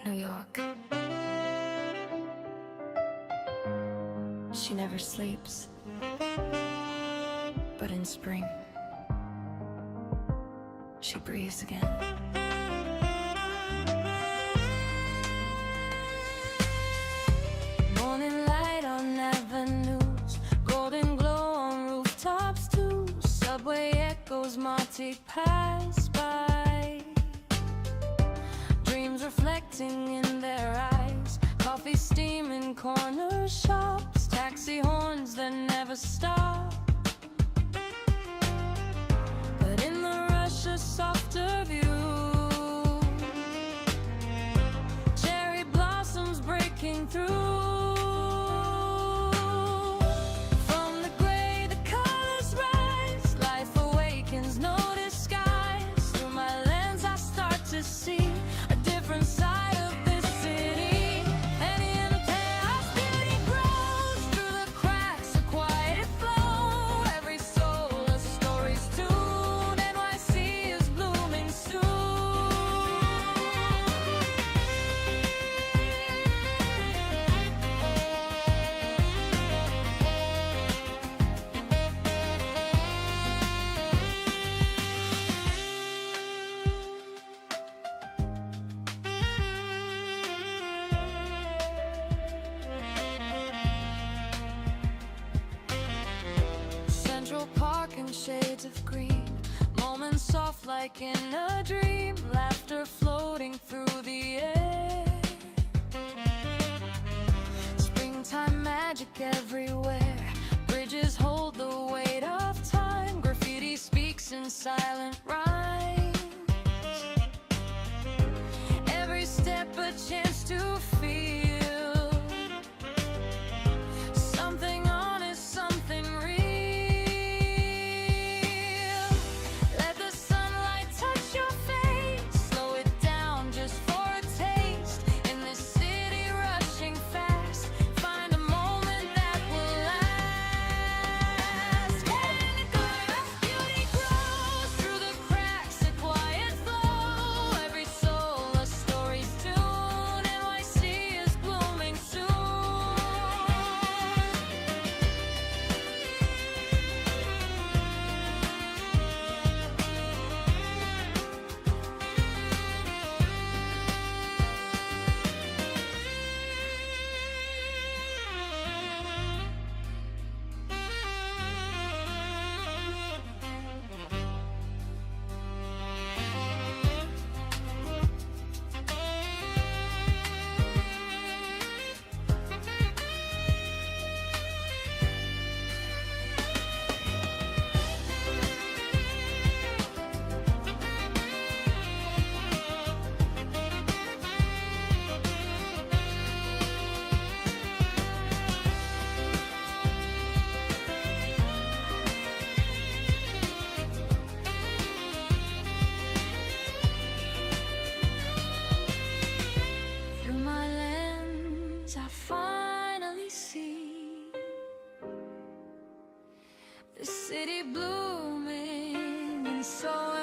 New York. She never sleeps, but in spring, she breathes again. Morning light on avenues, golden glow on rooftops too. Subway echoes Monty pass by, dreams reflecting in their eyes. Coffee steaming corner shops, taxi horns that never stop. But in the rush a softer view, cherry blossoms breaking through. From the gray the colors rise, life awakens, no disguise. Through my lens I start to see a different side of this city. And in the chaos beauty grows, through the cracks a quiet flow. Every soul a story's tune, NYC is blooming soon. Central Park in shades of green, moments soft like in a dream, laughter floating through the air. Springtime magic everywhere, bridges hold the weight of time, graffiti speaks in silent rhymes. Every step a chance to feel something honest, something real. Let the sunlight touch your face, slow it down just for a taste. In this city rushing fast, find a moment that will last. And the color's beauty grows, through the cracks a quiet flow. Every soul a story's tune, NYC is blooming soon. Through my lens, I finally see the city blooming in so